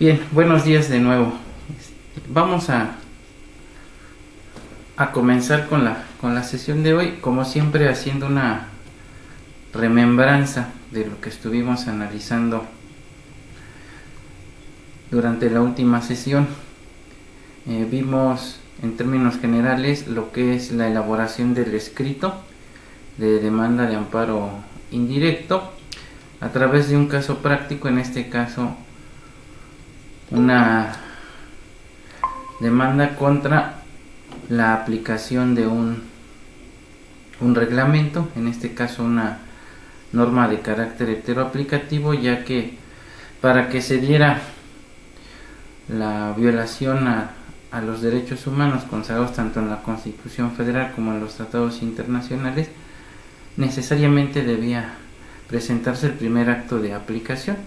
Bien, buenos días de nuevo. Vamos a comenzar con la sesión de hoy, como siempre haciendo una remembranza de lo que estuvimos analizando durante la última sesión. Vimos en términos generales lo que es la elaboración del escrito de demanda de amparo indirecto a través de un caso práctico, en este caso una demanda contra la aplicación de un reglamento, en este caso una norma de carácter heteroaplicativo, ya que para que se diera la violación a los derechos humanos consagrados tanto en la Constitución Federal como en los tratados internacionales, necesariamente debía presentarse el primer acto de aplicación.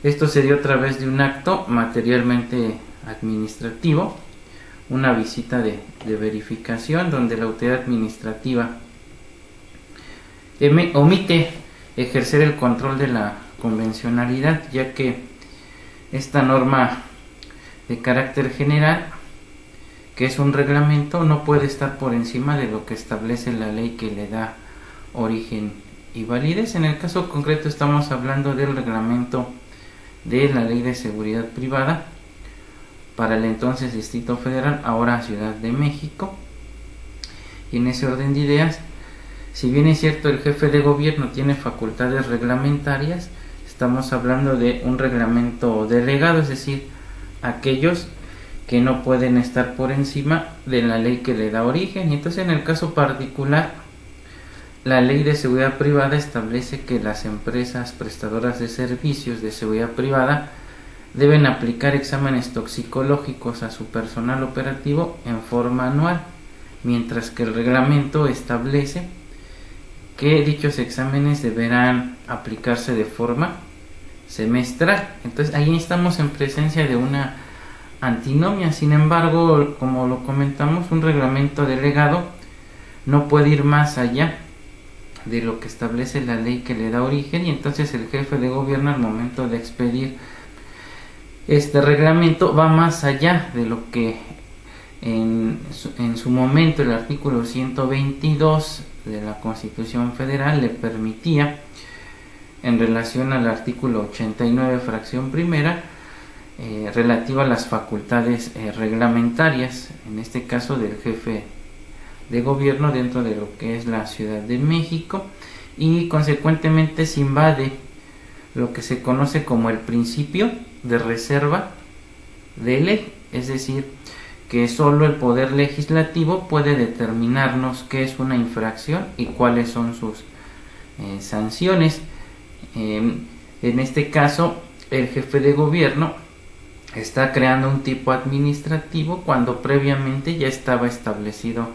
Esto se dio a través de un acto materialmente administrativo, una visita de verificación donde la autoridad administrativa omite ejercer el control de la convencionalidad, ya que esta norma de carácter general, que es un reglamento, no puede estar por encima de lo que establece la ley que le da origen y validez. En el caso concreto estamos hablando del reglamento de la Ley de Seguridad Privada para el entonces Distrito Federal, ahora Ciudad de México. Y en ese orden de ideas, si bien es cierto el jefe de gobierno tiene facultades reglamentarias, estamos hablando de un reglamento delegado, es decir, aquellos que no pueden estar por encima de la ley que le da origen. Y entonces en el caso particular, la Ley de Seguridad Privada establece que las empresas prestadoras de servicios de seguridad privada deben aplicar exámenes toxicológicos a su personal operativo en forma anual, mientras que el reglamento establece que dichos exámenes deberán aplicarse de forma semestral. Entonces ahí estamos en presencia de una antinomia. Sin embargo, como lo comentamos, un reglamento delegado no puede ir más allá de lo que establece la ley que le da origen, y entonces el jefe de gobierno al momento de expedir este reglamento va más allá de lo que en su momento el artículo 122 de la Constitución Federal le permitía en relación al artículo 89 fracción primera relativa a las facultades reglamentarias, en este caso del jefe de gobierno dentro de lo que es la Ciudad de México, y consecuentemente se invade lo que se conoce como el principio de reserva de ley, es decir, que solo el poder legislativo puede determinarnos qué es una infracción y cuáles son sus sanciones. En este caso, el jefe de gobierno está creando un tipo administrativo cuando previamente ya estaba establecido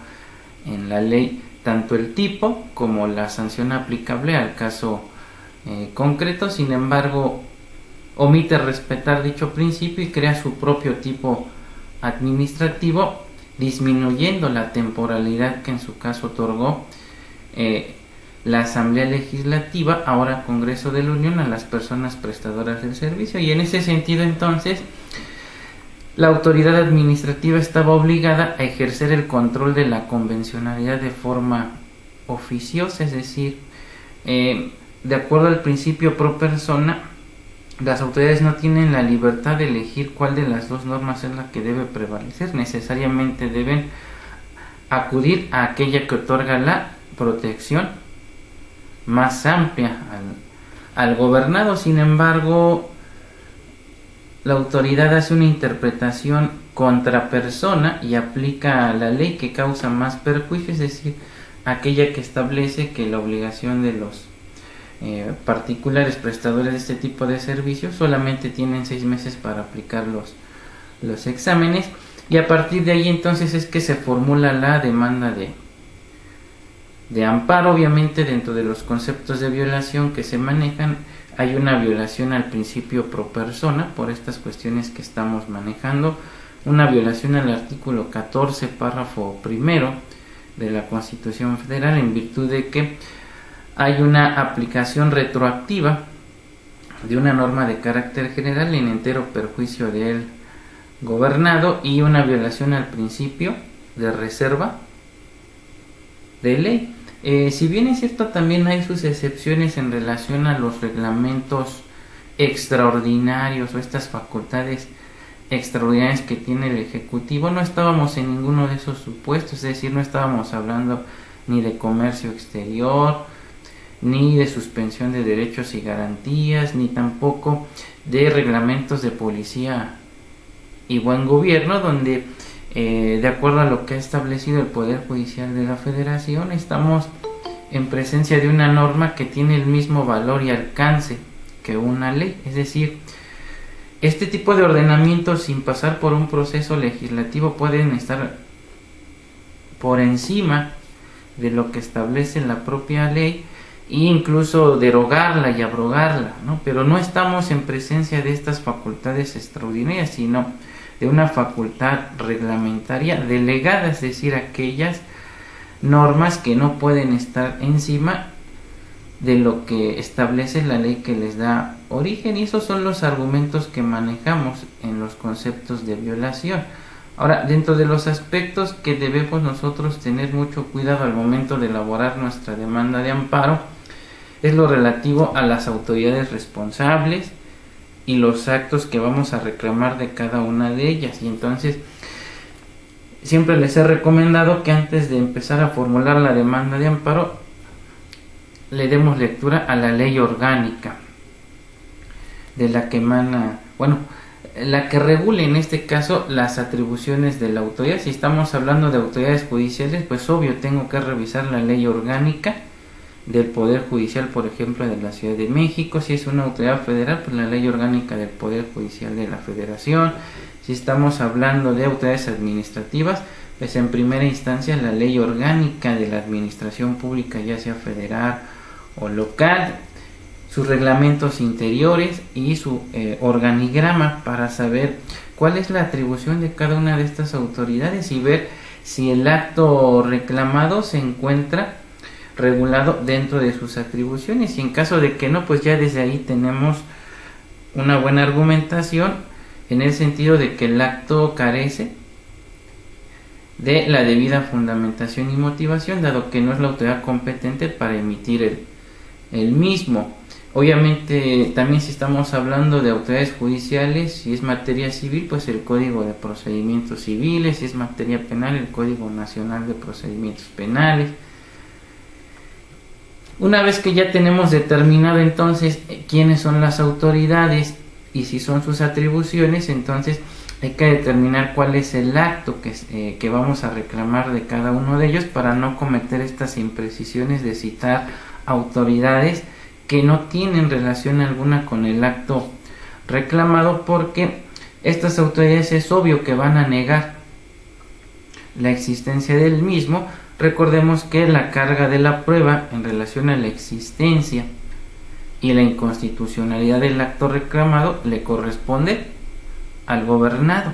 en la ley tanto el tipo como la sanción aplicable al caso concreto. Sin embargo, omite respetar dicho principio y crea su propio tipo administrativo, disminuyendo la temporalidad que en su caso otorgó la Asamblea Legislativa, ahora Congreso de la Unión, a las personas prestadoras del servicio. Y en ese sentido, entonces, la autoridad administrativa estaba obligada a ejercer el control de la convencionalidad de forma oficiosa, es decir, de acuerdo al principio pro persona, las autoridades no tienen la libertad de elegir cuál de las dos normas es la que debe prevalecer, necesariamente deben acudir a aquella que otorga la protección más amplia al gobernado. Sin embargo, la autoridad hace una interpretación contra persona y aplica la ley que causa más perjuicio, es decir, aquella que establece que la obligación de los particulares prestadores de este tipo de servicios solamente tienen 6 meses para aplicar los exámenes, y a partir de ahí entonces es que se formula la demanda de amparo. Obviamente, dentro de los conceptos de violación que se manejan, hay una violación al principio pro persona por estas cuestiones que estamos manejando, una violación al artículo 14 párrafo primero de la Constitución Federal, en virtud de que hay una aplicación retroactiva de una norma de carácter general en entero perjuicio del gobernado y una violación al principio de reserva de ley. Si bien es cierto, también hay sus excepciones en relación a los reglamentos extraordinarios o estas facultades extraordinarias que tiene el Ejecutivo. No estábamos en ninguno de esos supuestos, es decir, no estábamos hablando ni de comercio exterior, ni de suspensión de derechos y garantías, ni tampoco de reglamentos de policía y buen gobierno, donde de acuerdo a lo que ha establecido el Poder Judicial de la Federación, estamos en presencia de una norma que tiene el mismo valor y alcance que una ley. Es decir, este tipo de ordenamientos, sin pasar por un proceso legislativo, pueden estar por encima de lo que establece la propia ley e incluso derogarla y abrogarla, ¿no? Pero no estamos en presencia de estas facultades extraordinarias, sino de una facultad reglamentaria delegada, es decir, aquellas normas que no pueden estar encima de lo que establece la ley que les da origen, y esos son los argumentos que manejamos en los conceptos de violación. Ahora, dentro de los aspectos que debemos nosotros tener mucho cuidado al momento de elaborar nuestra demanda de amparo, es lo relativo a las autoridades responsables y los actos que vamos a reclamar de cada una de ellas. Y entonces, siempre les he recomendado que antes de empezar a formular la demanda de amparo, le demos lectura a la ley orgánica de la que emana, la que regule en este caso las atribuciones de la autoridad. Si estamos hablando de autoridades judiciales, pues obvio tengo que revisar la ley orgánica del Poder Judicial, por ejemplo, de la Ciudad de México. Si es una autoridad federal, pues la ley orgánica del Poder Judicial de la Federación. Si estamos hablando de autoridades administrativas, pues en primera instancia la ley orgánica de la administración pública, ya sea federal o local, sus reglamentos interiores y su organigrama, para saber cuál es la atribución de cada una de estas autoridades y ver si el acto reclamado se encuentra regulado dentro de sus atribuciones, y en caso de que no, pues ya desde ahí tenemos una buena argumentación en el sentido de que el acto carece de la debida fundamentación y motivación, dado que no es la autoridad competente para emitir el mismo. Obviamente también, si estamos hablando de autoridades judiciales, si es materia civil, pues el Código de Procedimientos Civiles; si es materia penal, el Código Nacional de Procedimientos Penales. Una vez que ya tenemos determinado entonces quiénes son las autoridades y si son sus atribuciones, entonces hay que determinar cuál es el acto que vamos a reclamar de cada uno de ellos, para no cometer estas imprecisiones de citar autoridades que no tienen relación alguna con el acto reclamado, porque estas autoridades es obvio que van a negar la existencia del mismo. Recordemos que la carga de la prueba en relación a la existencia y la inconstitucionalidad del acto reclamado le corresponde al gobernado.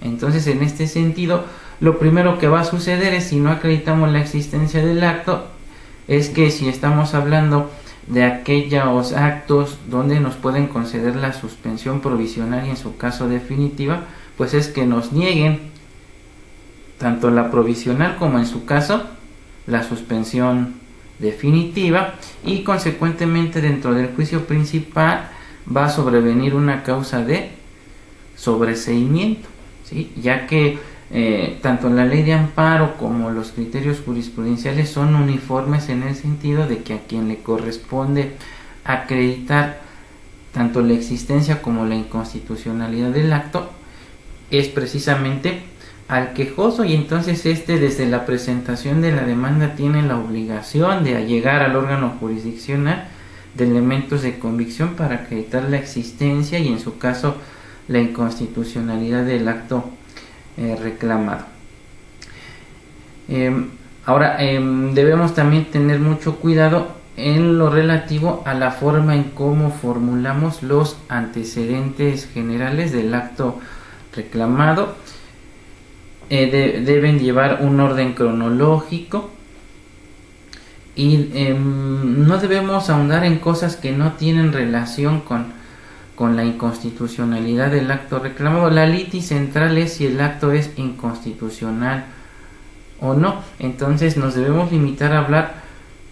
Entonces, en este sentido, lo primero que va a suceder es, si no acreditamos la existencia del acto, es que si estamos hablando de aquellos actos donde nos pueden conceder la suspensión provisional y en su caso definitiva, pues es que nos nieguen tanto la provisional como en su caso la suspensión definitiva, y consecuentemente dentro del juicio principal va a sobrevenir una causa de sobreseimiento, ¿sí? Ya que tanto la ley de amparo como los criterios jurisprudenciales son uniformes en el sentido de que a quien le corresponde acreditar tanto la existencia como la inconstitucionalidad del acto es precisamente al quejoso, y entonces desde la presentación de la demanda tiene la obligación de allegar al órgano jurisdiccional de elementos de convicción para acreditar la existencia y en su caso la inconstitucionalidad del acto reclamado. Ahora debemos también tener mucho cuidado en lo relativo a la forma en cómo formulamos los antecedentes generales del acto reclamado. Deben llevar un orden cronológico y no debemos ahondar en cosas que no tienen relación con la inconstitucionalidad del acto reclamado. La litis central es si el acto es inconstitucional o no. Entonces nos debemos limitar a hablar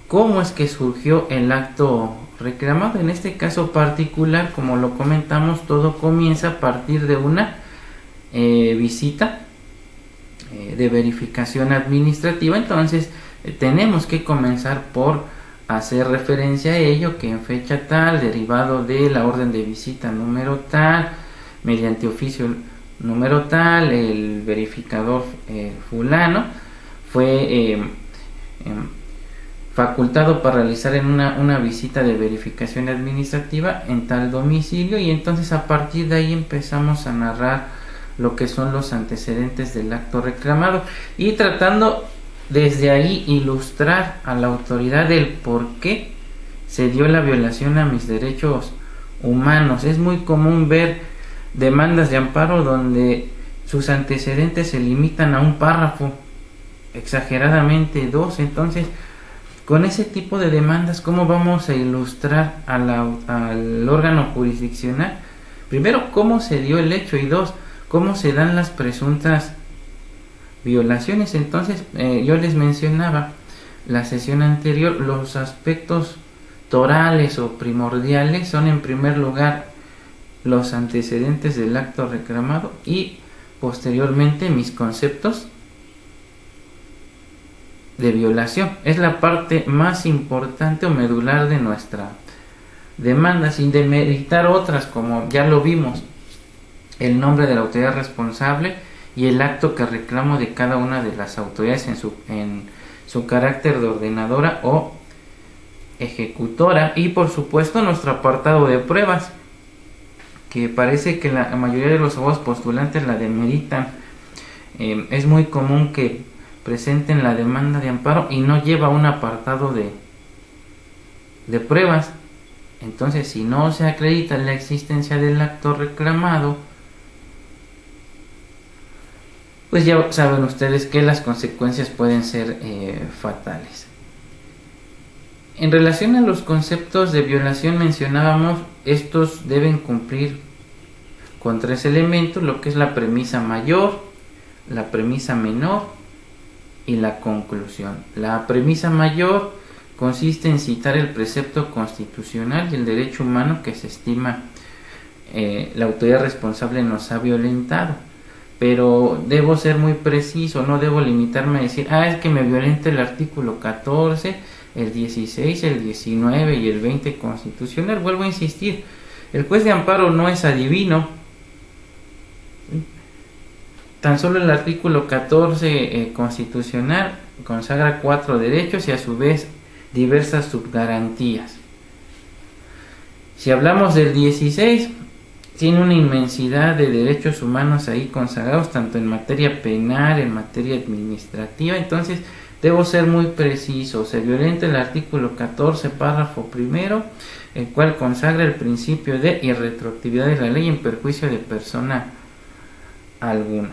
cómo es que surgió el acto reclamado. En este caso particular, como lo comentamos, todo comienza a partir de una visita de verificación administrativa. Entonces tenemos que comenzar por hacer referencia a ello, que en fecha tal, derivado de la orden de visita número tal, mediante oficio número tal, el verificador fulano fue facultado para realizar en una visita de verificación administrativa en tal domicilio, y entonces a partir de ahí empezamos a narrar lo que son los antecedentes del acto reclamado, y tratando desde ahí ilustrar a la autoridad del por qué se dio la violación a mis derechos humanos. Es muy común ver demandas de amparo donde sus antecedentes se limitan a un párrafo, exageradamente dos. Entonces, con ese tipo de demandas, ¿cómo vamos a ilustrar al órgano jurisdiccional? Primero, cómo se dio el hecho, y dos, cómo se dan las presuntas violaciones. Entonces, yo les mencionaba la sesión anterior, los aspectos torales o primordiales son, en primer lugar, los antecedentes del acto reclamado y posteriormente mis conceptos de violación. Es la parte más importante o medular de nuestra demanda, sin demeritar otras, como ya lo vimos, el nombre de la autoridad responsable y el acto que reclamo de cada una de las autoridades en su carácter de ordenadora o ejecutora, y por supuesto nuestro apartado de pruebas, que parece que la mayoría de los abogados postulantes la demeritan. Es muy común que presenten la demanda de amparo y no lleva un apartado de pruebas. Entonces, si no se acredita la existencia del acto reclamado, pues ya saben ustedes que las consecuencias pueden ser fatales. En relación a los conceptos de violación, mencionábamos, estos deben cumplir con tres elementos, lo que es la premisa mayor, la premisa menor y la conclusión. La premisa mayor consiste en citar el precepto constitucional y el derecho humano que se estima la autoridad responsable nos ha violentado. Pero debo ser muy preciso, no debo limitarme a decir, es que me violenta el artículo 14, el 16, el 19 y el 20 constitucional. Vuelvo a insistir, el juez de amparo no es adivino. Tan solo el artículo 14 constitucional consagra 4 derechos y a su vez diversas subgarantías. Si hablamos del 16, tiene una inmensidad de derechos humanos ahí consagrados, tanto en materia penal, en materia administrativa. Entonces debo ser muy preciso. Se violenta el artículo 14, párrafo primero, el cual consagra el principio de irretroactividad de la ley en perjuicio de persona alguna.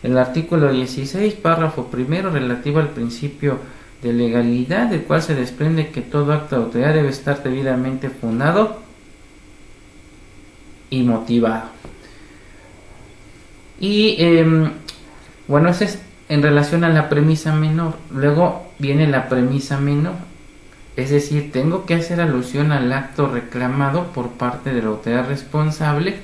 El artículo 16, párrafo primero, relativo al principio de legalidad, del cual se desprende que todo acto de autoridad debe estar debidamente fundado y motivado. Y bueno, eso es en relación a la premisa menor. Luego viene la premisa menor, es decir, tengo que hacer alusión al acto reclamado por parte de la autoridad responsable,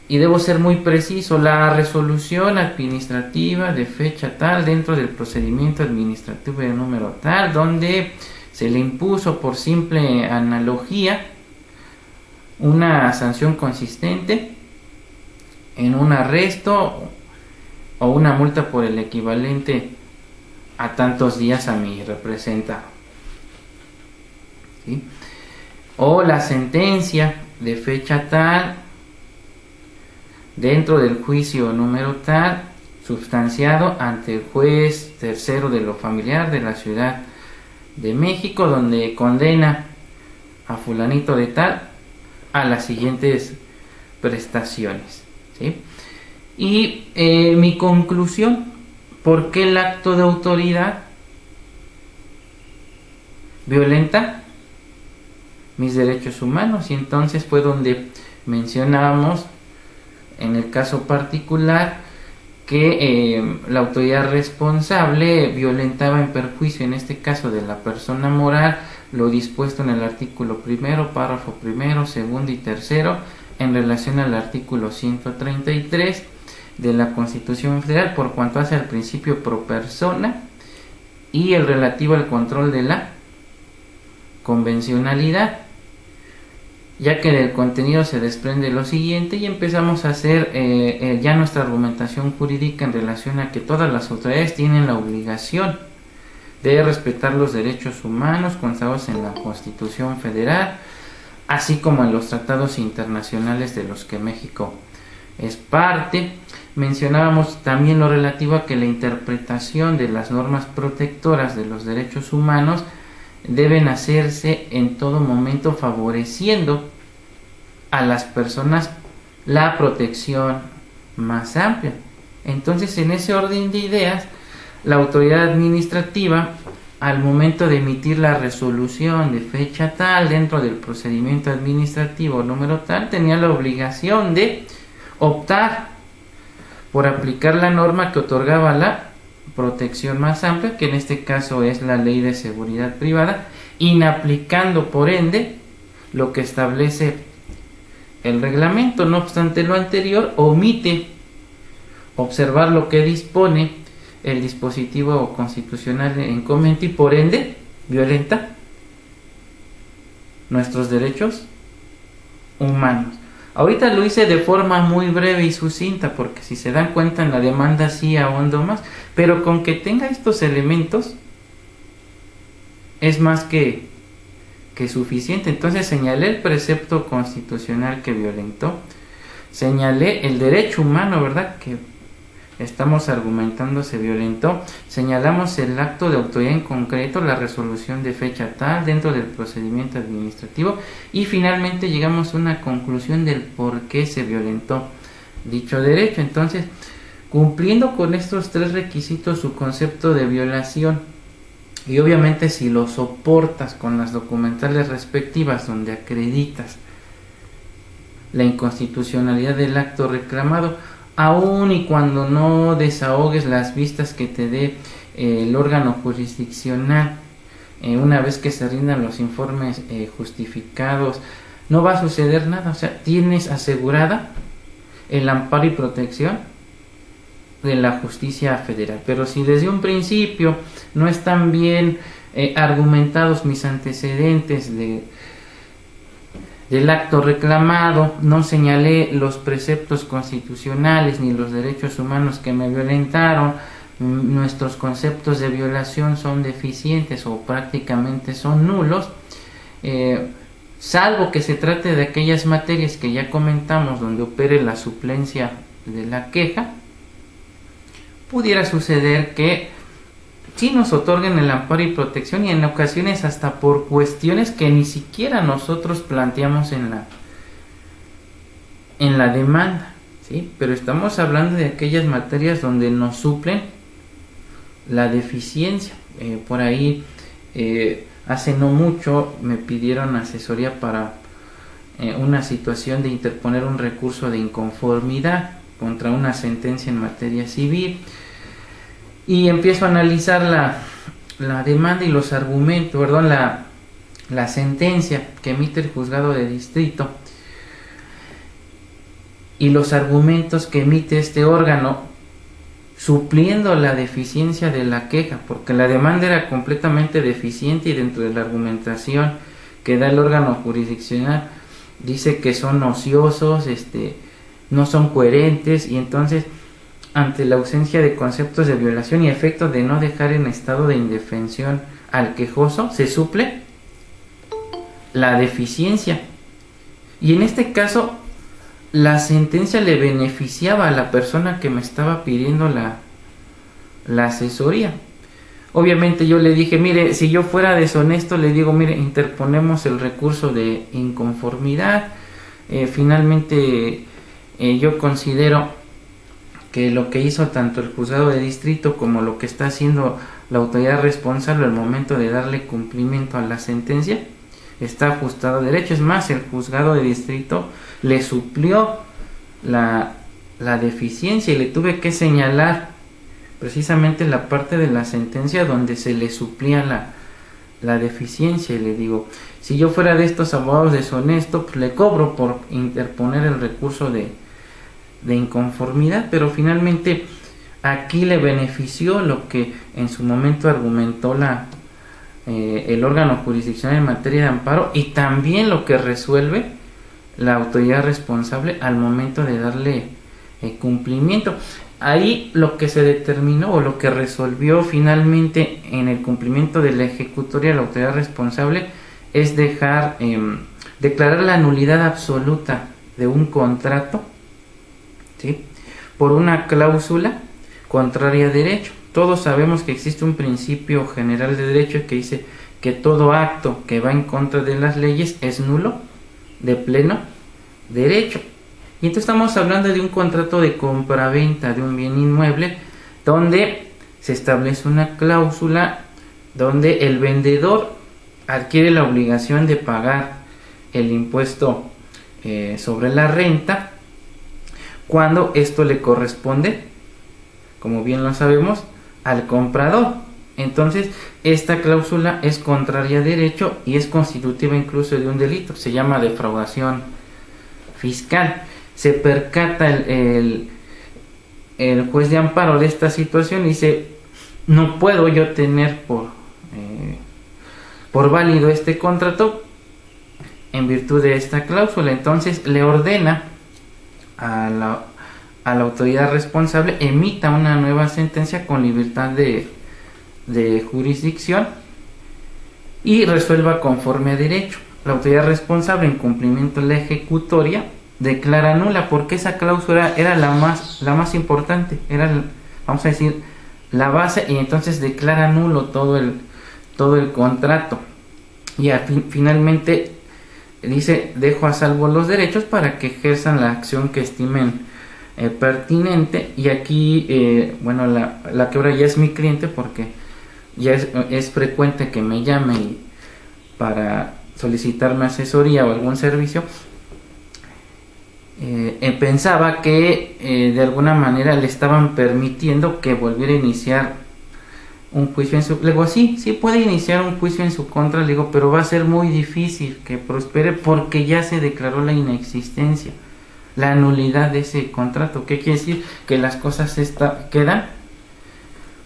y debo ser muy preciso. La resolución administrativa de fecha tal, dentro del procedimiento administrativo de número tal, donde se le impuso por simple analogía una sanción consistente en un arresto o una multa por el equivalente a tantos días a mi representado, ¿sí? O la sentencia de fecha tal, dentro del juicio número tal, sustanciado ante el juez tercero de lo familiar de la Ciudad de México, donde condena a fulanito de tal a las siguientes prestaciones, ¿sí? Y mi conclusión, ¿por qué el acto de autoridad violenta mis derechos humanos. Y entonces fue donde mencionábamos en el caso particular que la autoridad responsable violentaba en perjuicio, en este caso de la persona moral, lo dispuesto en el artículo primero, párrafo primero, segundo y tercero, en relación al artículo 133 de la Constitución Federal, por cuanto hace al principio pro persona y el relativo al control de la convencionalidad, ya que del contenido se desprende lo siguiente y empezamos a hacer ya nuestra argumentación jurídica en relación a que todas las autoridades tienen la obligación de respetar los derechos humanos consagrados en la Constitución Federal, así como en los tratados internacionales de los que México es parte. Mencionábamos también lo relativo a que la interpretación de las normas protectoras de los derechos humanos deben hacerse en todo momento favoreciendo a las personas la protección más amplia. Entonces, en ese orden de ideas, la autoridad administrativa, al momento de emitir la resolución de fecha tal dentro del procedimiento administrativo número tal, tenía la obligación de optar por aplicar la norma que otorgaba la protección más amplia, que en este caso es la Ley de Seguridad Privada, inaplicando por ende lo que establece el reglamento. No obstante lo anterior, omite observar lo que dispone el dispositivo constitucional en comento y por ende violenta nuestros derechos humanos. Ahorita lo hice de forma muy breve y sucinta, porque si se dan cuenta en la demanda sí ahondo más, pero con que tenga estos elementos es más que suficiente. Entonces señalé el precepto constitucional que violentó, señalé el derecho humano, ¿verdad?, que estamos argumentando se violentó, señalamos el acto de autoridad en concreto, la resolución de fecha tal dentro del procedimiento administrativo y finalmente llegamos a una conclusión del por qué se violentó dicho derecho. Entonces, cumpliendo con estos tres requisitos su concepto de violación, y obviamente si lo soportas con las documentales respectivas donde acreditas la inconstitucionalidad del acto reclamado, aun y cuando no desahogues las vistas que te dé el órgano jurisdiccional, una vez que se rindan los informes justificados, no va a suceder nada. O sea, tienes asegurada el amparo y protección de la justicia federal. Pero si desde un principio no están bien argumentados mis antecedentes del acto reclamado, no señalé los preceptos constitucionales ni los derechos humanos que me violentaron, nuestros conceptos de violación son deficientes o prácticamente son nulos, salvo que se trate de aquellas materias que ya comentamos donde opere la suplencia de la queja, pudiera suceder que sí nos otorguen el amparo y protección, y en ocasiones hasta por cuestiones que ni siquiera nosotros planteamos en la demanda, ¿sí? Pero estamos hablando de aquellas materias donde nos suplen la deficiencia. Por ahí hace no mucho me pidieron asesoría para una situación de interponer un recurso de inconformidad contra una sentencia en materia civil. Y empiezo a analizar la demanda y los argumentos, perdón, la sentencia que emite el juzgado de distrito y los argumentos que emite este órgano, supliendo la deficiencia de la queja, porque la demanda era completamente deficiente y dentro de la argumentación que da el órgano jurisdiccional dice que son ociosos, no son coherentes, y entonces ante la ausencia de conceptos de violación y efecto de no dejar en estado de indefensión al quejoso, se suple la deficiencia. Y en este caso, la sentencia le beneficiaba a la persona que me estaba pidiendo la asesoría. Obviamente yo le dije, mire, si yo fuera deshonesto, le digo, mire, interponemos el recurso de inconformidad. Finalmente yo considero que lo que hizo tanto el juzgado de distrito como lo que está haciendo la autoridad responsable al momento de darle cumplimiento a la sentencia está ajustado a derecho. Es más, el juzgado de distrito le suplió la deficiencia y le tuve que señalar precisamente la parte de la sentencia donde se le suplía la deficiencia, y le digo, si yo fuera de estos abogados deshonestos, pues le cobro por interponer el recurso de inconformidad, pero finalmente aquí le benefició lo que en su momento argumentó el órgano jurisdiccional en materia de amparo, y también lo que resuelve la autoridad responsable al momento de darle cumplimiento. Ahí lo que se determinó o lo que resolvió finalmente en el cumplimiento de la ejecutoria la autoridad responsable es declarar la nulidad absoluta de un contrato, ¿sí?, por una cláusula contraria a derecho. Todos sabemos que existe un principio general de derecho que dice que todo acto que va en contra de las leyes es nulo de pleno derecho. Y entonces estamos hablando de un contrato de compraventa de un bien inmueble donde se establece una cláusula donde el vendedor adquiere la obligación de pagar el impuesto sobre la renta cuando esto le corresponde, como bien lo sabemos, al comprador. Entonces esta cláusula es contraria a derecho y es constitutiva incluso de un delito, se llama defraudación fiscal. Se percata el juez de amparo de esta situación y dice, no puedo yo tener por válido este contrato en virtud de esta cláusula. Entonces le ordena a la autoridad responsable emita una nueva sentencia con libertad de jurisdicción y resuelva conforme a derecho. La autoridad responsable, en cumplimiento de la ejecutoria, declara nula, porque esa cláusula era la más importante, era, vamos a decir, la base, y entonces declara nulo todo el contrato. Y finalmente dice, dejo a salvo los derechos para que ejerzan la acción que estimen pertinente. Y aquí, bueno, la que ahora ya es mi cliente, porque ya es frecuente que me llame para solicitarme asesoría o algún servicio. Pensaba que de alguna manera le estaban permitiendo que volviera a iniciar un juicio en su... Le digo, sí puede iniciar un juicio en su contra, le digo, pero va a ser muy difícil que prospere porque ya se declaró la inexistencia, la nulidad de ese contrato. ¿Qué quiere decir? Que las cosas quedan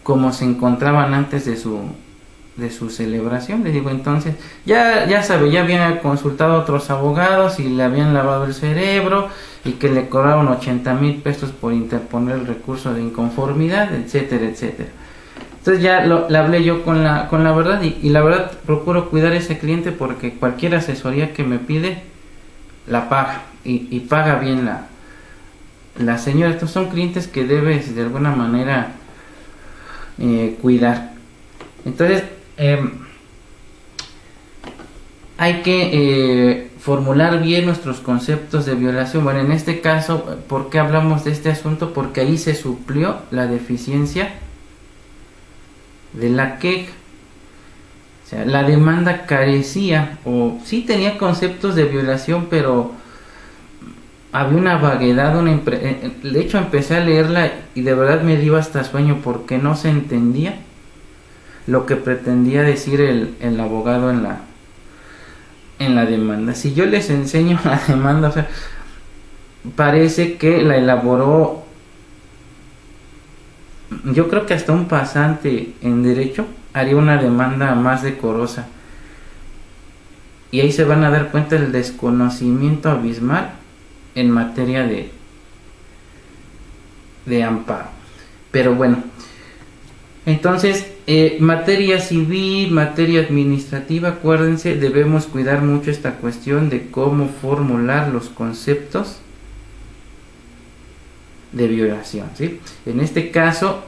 como se encontraban antes de su celebración. Le digo, entonces ya sabe, ya había consultado a otros abogados y le habían lavado el cerebro y que le cobraron 80,000 pesos por interponer el recurso de inconformidad, etcétera, etcétera. Entonces ya le hablé yo con la verdad y la verdad procuro cuidar a ese cliente porque cualquier asesoría que me pide la paga y paga bien la señora. Estos son clientes que debes de alguna manera cuidar. Entonces hay que formular bien nuestros conceptos de violación. Bueno, en este caso, ¿por qué hablamos de este asunto? Porque ahí se suplió la deficiencia de la queja. O sea, la demanda carecía, o sí tenía conceptos de violación, pero había una vaguedad, de hecho empecé a leerla y de verdad me dio hasta sueño porque no se entendía lo que pretendía decir el abogado en la demanda. Si yo les enseño la demanda, o sea, parece que la elaboró, yo creo que hasta un pasante en derecho haría una demanda más decorosa. Y ahí se van a dar cuenta del desconocimiento abismal en materia de amparo. Pero bueno, entonces, materia civil, materia administrativa, acuérdense, debemos cuidar mucho esta cuestión de cómo formular los conceptos de violación, ¿sí? En este caso,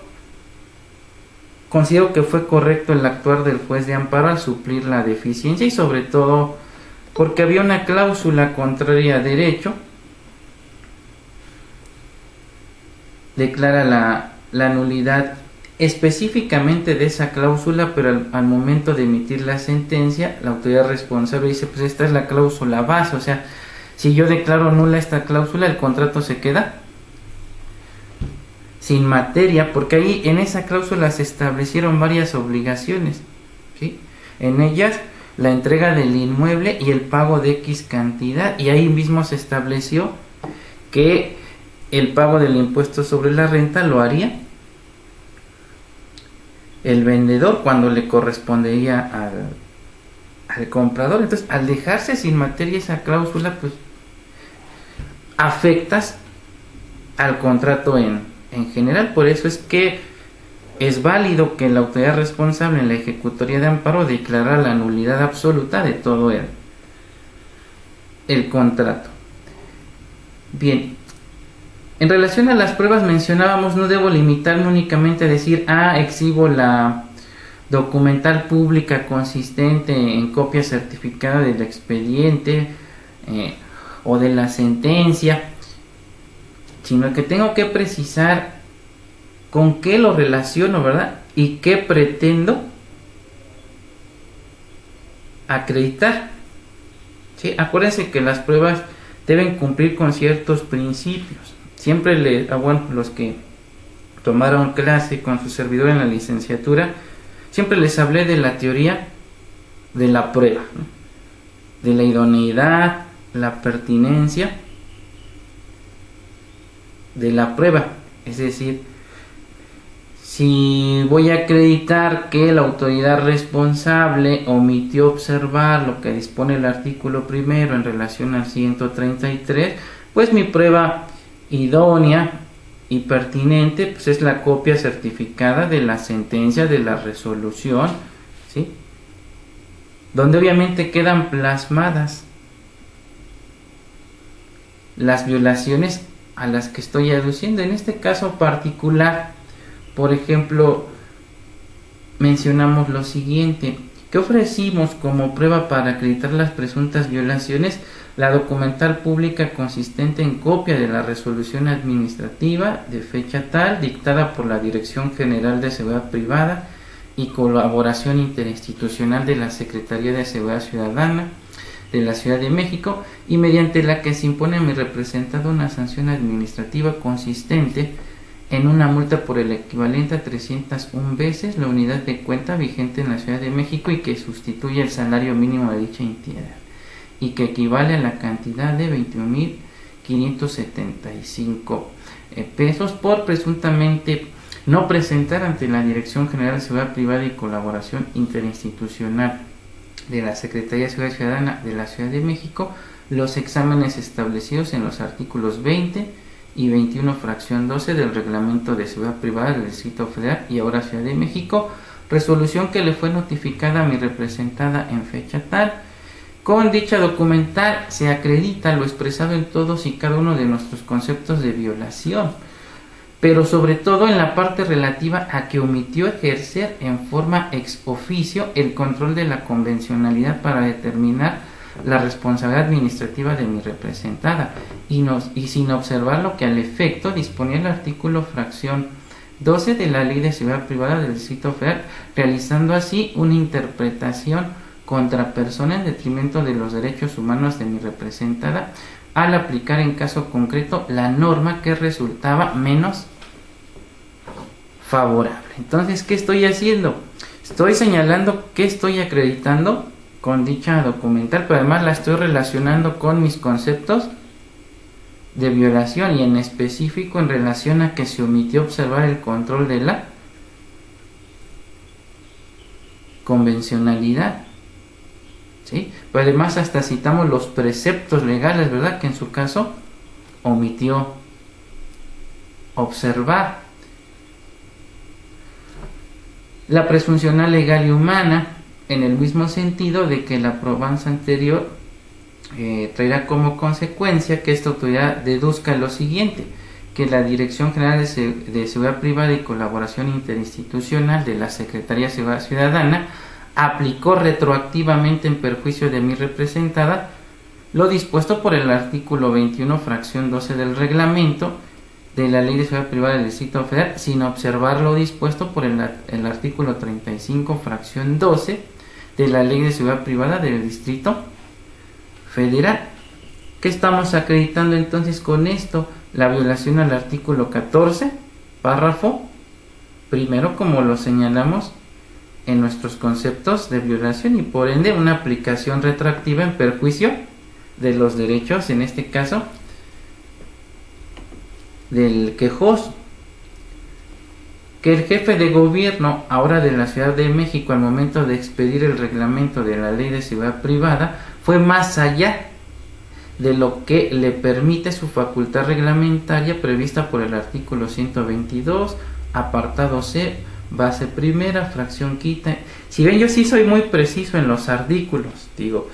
considero que fue correcto el actuar del juez de amparo al suplir la deficiencia y sobre todo porque había una cláusula contraria a derecho declara la nulidad específicamente de esa cláusula, pero al momento de emitir la sentencia, la autoridad responsable dice, pues esta es la cláusula base, o sea, si yo declaro nula esta cláusula, el contrato se queda sin materia, porque ahí en esa cláusula se establecieron varias obligaciones, ¿sí? En ellas la entrega del inmueble y el pago de X cantidad, y ahí mismo se estableció que el pago del impuesto sobre la renta lo haría el vendedor cuando le correspondería al comprador. Entonces, al dejarse sin materia esa cláusula, pues afectas al contrato en general. Por eso es que es válido que la autoridad responsable en la ejecutoría de amparo declarara la nulidad absoluta de todo el contrato. Bien, en relación a las pruebas mencionábamos, no debo limitarme únicamente a decir, exhibo la documental pública consistente en copia certificada del expediente o de la sentencia, sino que tengo que precisar con qué lo relaciono, ¿verdad? Y qué pretendo acreditar. ¿Sí? Acuérdense que las pruebas deben cumplir con ciertos principios. Siempre los que tomaron clase con su servidor en la licenciatura, siempre les hablé de la teoría de la prueba, ¿no? De la idoneidad, la pertinencia de la prueba. Es decir, si voy a acreditar que la autoridad responsable omitió observar lo que dispone el artículo primero en relación al 133, pues mi prueba idónea y pertinente pues es la copia certificada de la sentencia, de la resolución, ¿sí? Donde obviamente quedan plasmadas las violaciones a las que estoy aduciendo. En este caso particular, por ejemplo, mencionamos lo siguiente: que ofrecimos como prueba para acreditar las presuntas violaciones la documental pública consistente en copia de la resolución administrativa de fecha tal dictada por la Dirección General de Seguridad Privada y colaboración interinstitucional de la Secretaría de Seguridad Ciudadana de la Ciudad de México, y mediante la que se impone a mi representado una sanción administrativa consistente en una multa por el equivalente a 301 veces la unidad de cuenta vigente en la Ciudad de México y que sustituye el salario mínimo de dicha entidad y que equivale a la cantidad de 21.575 pesos por presuntamente no presentar ante la Dirección General de Seguridad Privada y Colaboración Interinstitucional de la Secretaría de Seguridad Ciudadana de la Ciudad de México los exámenes establecidos en los artículos 20 y 21 fracción 12 del Reglamento de Seguridad Privada del Distrito Federal y ahora Ciudad de México, resolución que le fue notificada a mi representada en fecha tal. Con dicha documental se acredita lo expresado en todos y cada uno de nuestros conceptos de violación, pero sobre todo en la parte relativa a que omitió ejercer en forma ex oficio el control de la convencionalidad para determinar la responsabilidad administrativa de mi representada y sin observar lo que al efecto disponía el artículo fracción 12 de la Ley de Seguridad Privada del Distrito Federal, realizando así una interpretación contra persona en detrimento de los derechos humanos de mi representada al aplicar en caso concreto la norma que resultaba menos favorable. Entonces, ¿qué estoy haciendo? Estoy señalando que estoy acreditando con dicha documental, pero además la estoy relacionando con mis conceptos de violación y en específico en relación a que se omitió observar el control de la convencionalidad. ¿Sí? Pero además hasta citamos los preceptos legales, ¿verdad? Que en su caso omitió observar. La presunción legal y humana, en el mismo sentido de que la probanza anterior traerá como consecuencia que esta autoridad deduzca lo siguiente: que la Dirección General de Seguridad Privada y Colaboración Interinstitucional de la Secretaría de Seguridad Ciudadana aplicó retroactivamente en perjuicio de mi representada lo dispuesto por el artículo 21 fracción 12 del reglamento de la Ley de Seguridad Privada del Distrito Federal sin observar lo dispuesto por el artículo 35, fracción 12 de la Ley de Seguridad Privada del Distrito Federal. ¿Qué estamos acreditando entonces con esto? La violación al artículo 14, párrafo primero, como lo señalamos en nuestros conceptos de violación, y por ende una aplicación retroactiva en perjuicio de los derechos, en este caso del quejoso. Que el jefe de gobierno ahora de la Ciudad de México, al momento de expedir el reglamento de la Ley de Seguridad Privada, fue más allá de lo que le permite su facultad reglamentaria prevista por el artículo 122, apartado C, base primera, fracción quinta. Si ven, yo sí soy muy preciso en los artículos, digo,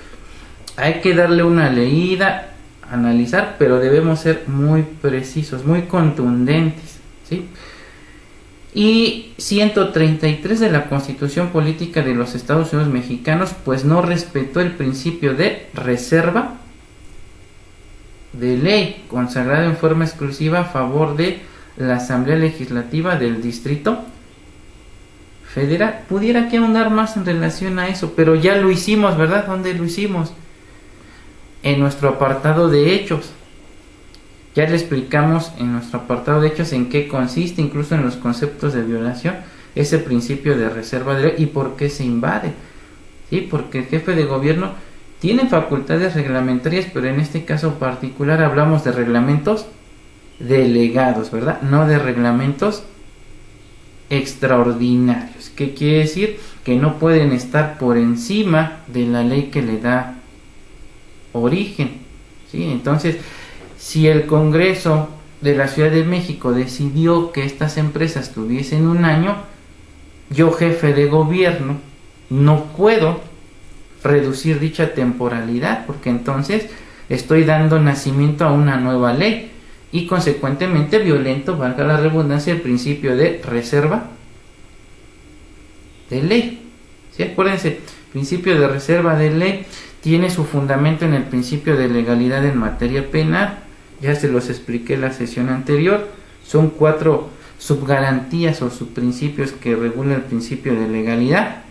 hay que darle una leída, analizar, pero debemos ser muy precisos, muy contundentes, ¿sí? Y 133 de la Constitución Política de los Estados Unidos Mexicanos, pues no respetó el principio de reserva de ley, consagrado en forma exclusiva a favor de la Asamblea Legislativa del Distrito Federal. Pudiera que ahondar más en relación a eso, pero ya lo hicimos, ¿verdad? ¿Dónde lo hicimos? En nuestro apartado de hechos. Ya le explicamos en nuestro apartado de hechos en qué consiste, incluso en los conceptos de violación, ese principio de reserva de ley y por qué se invade. ¿Sí? Porque el jefe de gobierno tiene facultades reglamentarias, pero en este caso particular hablamos de reglamentos delegados, ¿verdad? No de reglamentos extraordinarios. ¿Qué quiere decir? Que no pueden estar por encima de la ley que le da origen, ¿sí? Entonces, si el Congreso de la Ciudad de México decidió que estas empresas tuviesen un año, yo, jefe de gobierno, no puedo reducir dicha temporalidad, porque entonces estoy dando nacimiento a una nueva ley y consecuentemente violento, valga la redundancia, el principio de reserva de ley. ¿Sí? Acuérdense, principio de reserva de ley tiene su fundamento en el principio de legalidad en materia penal. Ya se los expliqué en la sesión anterior. Son 4 subgarantías o subprincipios que regulan el principio de legalidad.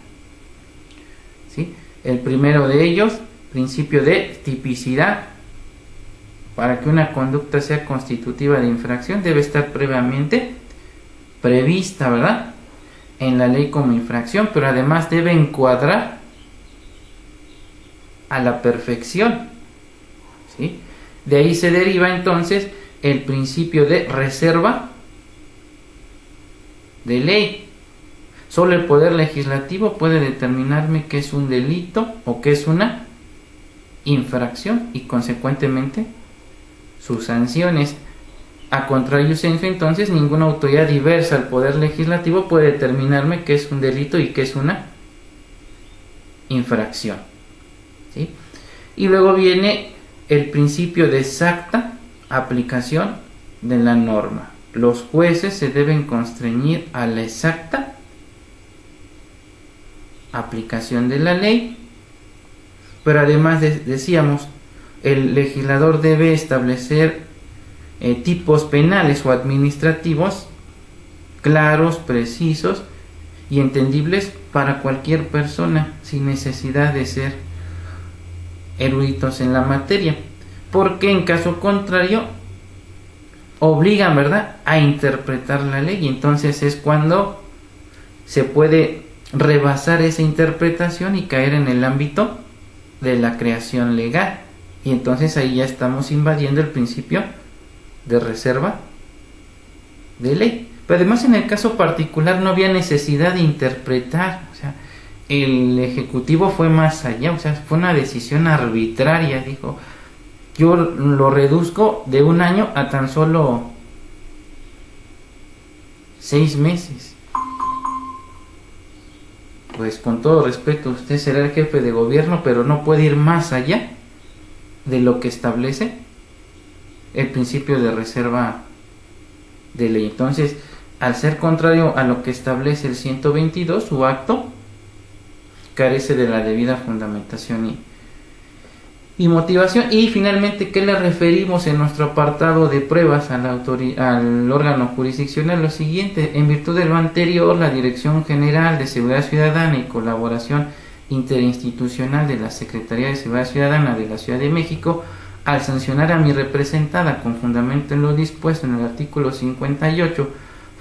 ¿Sí? El primero de ellos, principio de tipicidad. Para que una conducta sea constitutiva de infracción debe estar previamente prevista, ¿verdad?, en la ley como infracción, pero además debe encuadrar a la perfección, ¿sí? De ahí se deriva entonces el principio de reserva de ley. Solo el poder legislativo puede determinarme qué es un delito o qué es una infracción y consecuentemente sus sanciones. A contrario sensu, entonces, ninguna autoridad diversa al poder legislativo puede determinarme qué es un delito y qué es una infracción, ¿sí? Y luego viene el principio de exacta aplicación de la norma. Los jueces se deben constreñir a la exacta aplicación de la ley, pero además decíamos, el legislador debe establecer tipos penales o administrativos claros, precisos y entendibles para cualquier persona sin necesidad de ser eruditos en la materia, porque en caso contrario obligan, ¿verdad?, a interpretar la ley, y entonces es cuando se puede rebasar esa interpretación y caer en el ámbito de la creación legal, y entonces ahí ya estamos invadiendo el principio de reserva de ley. Pero además, en el caso particular no había necesidad de interpretar, o sea, el ejecutivo fue más allá, o sea, fue una decisión arbitraria, dijo, yo lo reduzco de un año a tan solo 6 meses. Pues con todo respeto, usted será el jefe de gobierno, pero no puede ir más allá de lo que establece el principio de reserva de ley. Entonces, al ser contrario a lo que establece el 122, su acto carece de la debida fundamentación y motivación. Y finalmente, ¿qué le referimos en nuestro apartado de pruebas al órgano jurisdiccional? Lo siguiente: en virtud de lo anterior, la Dirección General de Seguridad Ciudadana y Colaboración Interinstitucional de la Secretaría de Seguridad Ciudadana de la Ciudad de México, al sancionar a mi representada con fundamento en lo dispuesto en el artículo 58,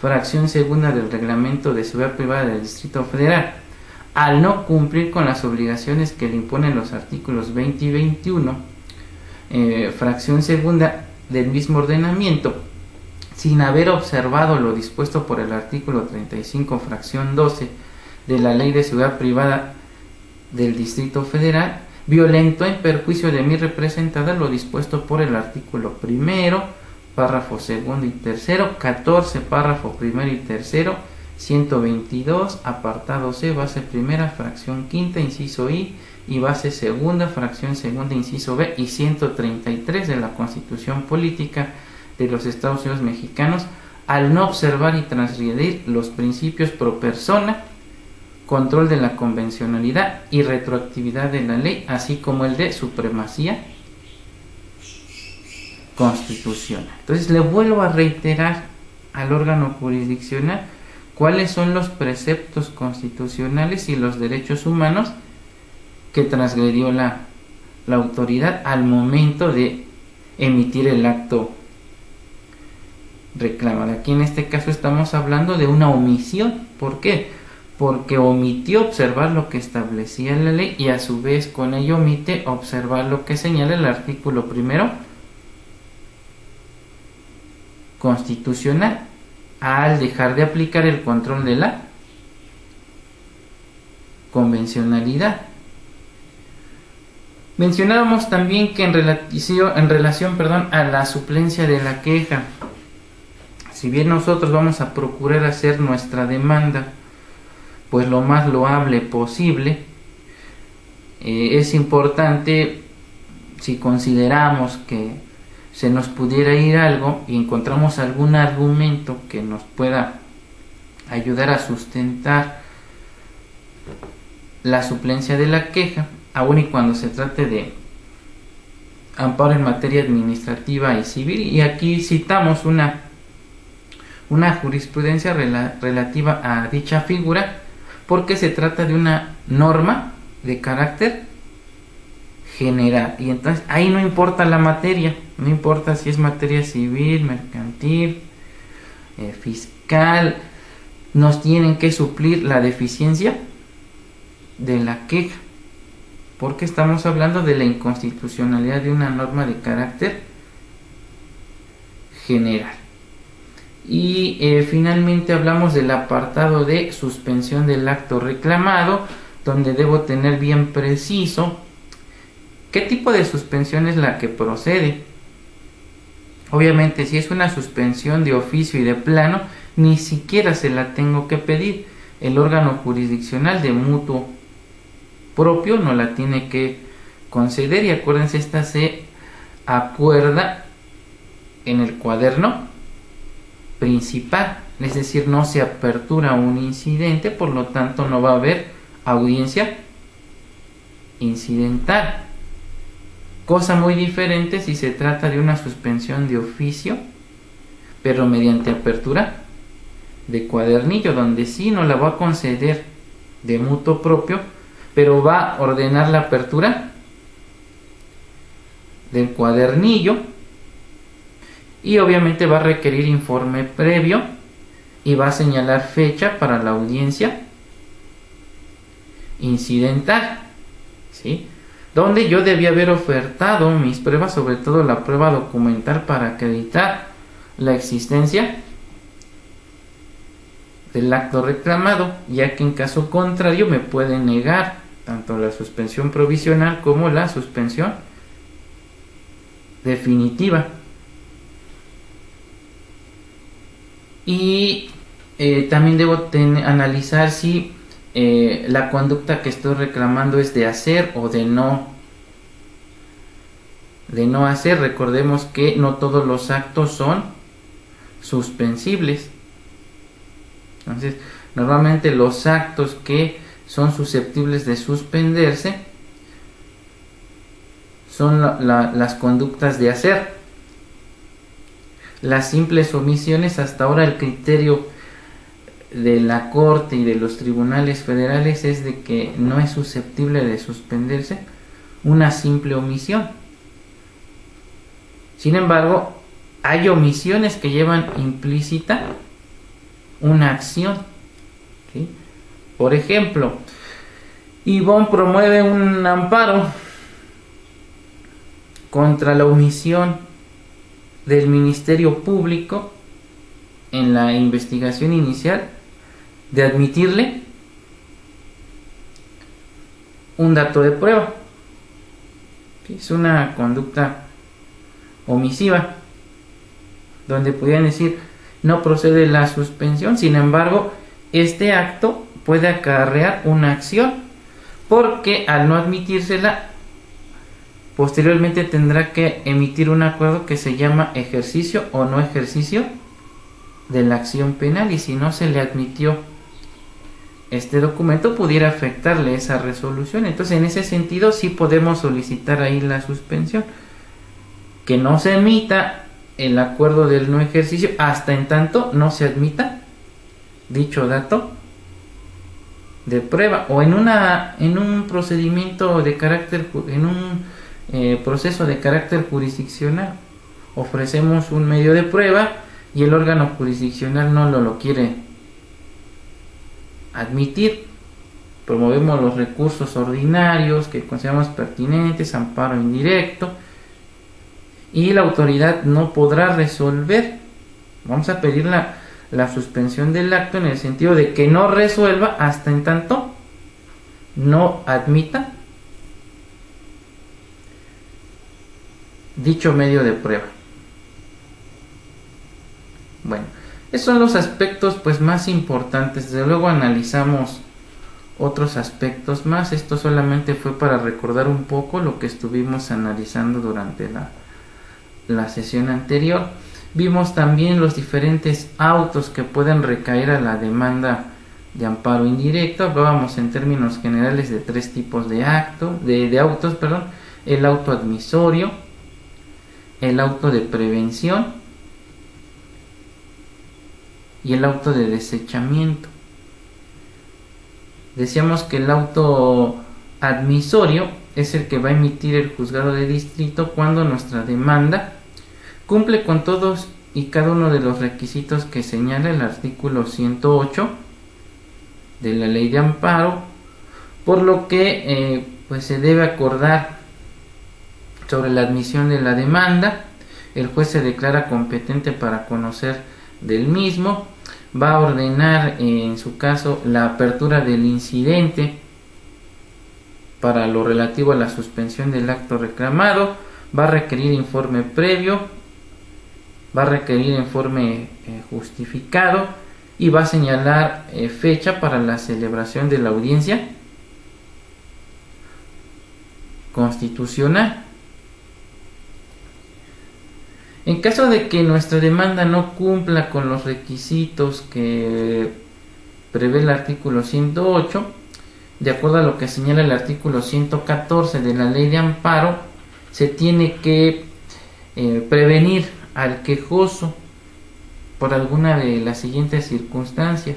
fracción segunda del Reglamento de Seguridad Privada del Distrito Federal, al no cumplir con las obligaciones que le imponen los artículos 20 y 21, fracción segunda del mismo ordenamiento, sin haber observado lo dispuesto por el artículo 35, fracción 12 de la Ley de Seguridad Privada del Distrito Federal, violentó en perjuicio de mi representada lo dispuesto por el artículo primero, párrafo segundo y tercero, 14, párrafo primero y tercero, 122, apartado C, base primera, fracción quinta, inciso I, y base segunda, fracción segunda, inciso B, y 133 de la Constitución Política de los Estados Unidos Mexicanos, al no observar y transgredir los principios pro persona, control de la convencionalidad y retroactividad de la ley, así como el de supremacía constitucional. Entonces le vuelvo a reiterar al órgano jurisdiccional cuáles son los preceptos constitucionales y los derechos humanos que transgredió la autoridad al momento de emitir el acto reclamado. Aquí en este caso estamos hablando de una omisión. ¿Por qué? Porque omitió observar lo que establecía la ley y a su vez con ello omite observar lo que señala el artículo primero constitucional, al dejar de aplicar el control de la convencionalidad. Mencionábamos también que en relación a la suplencia de la queja, si bien nosotros vamos a procurar hacer nuestra demanda pues lo más loable posible, es importante, si consideramos que se nos pudiera ir algo y encontramos algún argumento que nos pueda ayudar a sustentar la suplencia de la queja, aun y cuando se trate de amparo en materia administrativa y civil, y aquí citamos una jurisprudencia relativa a dicha figura, porque se trata de una norma de carácter general, y entonces ahí no importa la materia, no importa si es materia civil, mercantil, fiscal, nos tienen que suplir la deficiencia de la queja, porque estamos hablando de la inconstitucionalidad de una norma de carácter general. Y finalmente hablamos del apartado de suspensión del acto reclamado, donde debo tener bien preciso qué tipo de suspensión es la que procede. Obviamente, si es una suspensión de oficio y de plano, ni siquiera se la tengo que pedir. El órgano jurisdiccional de mutuo propio no la tiene que conceder, y acuérdense, esta se acuerda en el cuaderno principal, es decir, no se apertura un incidente, por lo tanto no va a haber audiencia incidental. Cosa muy diferente si se trata de una suspensión de oficio, pero mediante apertura de cuadernillo, donde sí no la va a conceder de mutuo propio, pero va a ordenar la apertura del cuadernillo, y obviamente va a requerir informe previo y va a señalar fecha para la audiencia incidental, ¿sí? Donde yo debía haber ofertado mis pruebas, sobre todo la prueba documental, para acreditar la existencia del acto reclamado, ya que en caso contrario me puede negar tanto la suspensión provisional como la suspensión definitiva. Y también debo analizar si la conducta que estoy reclamando es de hacer o de no hacer. Recordemos que no todos los actos son suspensibles. Entonces, normalmente los actos que son susceptibles de suspenderse son las conductas de hacer. Las simples omisiones, hasta ahora el criterio de la Corte y de los tribunales federales es de que no es susceptible de suspenderse una simple omisión. Sin embargo, hay omisiones que llevan implícita una acción, ¿sí? Por ejemplo, Ivonne promueve un amparo contra la omisión del Ministerio Público en la investigación inicial de admitirle un dato de prueba. Es una conducta omisiva donde podrían decir no procede la suspensión. Sin embargo, este acto puede acarrear una acción, porque al no admitírsela, posteriormente tendrá que emitir un acuerdo que se llama ejercicio o no ejercicio de la acción penal, y si no se le admitió este documento, pudiera afectarle esa resolución. Entonces, en ese sentido, sí podemos solicitar ahí la suspensión, que no se emita el acuerdo del no ejercicio hasta en tanto no se admita dicho dato de prueba, o en un procedimiento de carácter, en un proceso de carácter jurisdiccional. Ofrecemos un medio de prueba y el órgano jurisdiccional no lo quiere admitir. Promovemos los recursos ordinarios que consideramos pertinentes, amparo indirecto, y la autoridad no podrá resolver. Vamos a pedir la suspensión del acto en el sentido de que no resuelva hasta en tanto no admita dicho medio de prueba. Bueno, esos son los aspectos pues más importantes. Desde luego analizamos otros aspectos más. Esto solamente fue para recordar un poco lo que estuvimos analizando durante la sesión anterior. Vimos también los diferentes autos que pueden recaer a la demanda de amparo indirecto. Hablábamos en términos generales de tres tipos de autos, el auto admisorio, el auto de prevención y el auto de desechamiento. Decíamos que el auto admisorio es el que va a emitir el juzgado de distrito cuando nuestra demanda cumple con todos y cada uno de los requisitos que señala el artículo 108 de la ley de amparo, por lo que pues se debe acordar sobre la admisión de la demanda. El juez se declara competente para conocer del mismo, va a ordenar en su caso la apertura del incidente para lo relativo a la suspensión del acto reclamado, va a requerir informe previo, va a requerir informe justificado y va a señalar fecha para la celebración de la audiencia constitucional. En caso de que nuestra demanda no cumpla con los requisitos que prevé el artículo 108, de acuerdo a lo que señala el artículo 114 de la ley de amparo, se tiene que prevenir al quejoso por alguna de las siguientes circunstancias: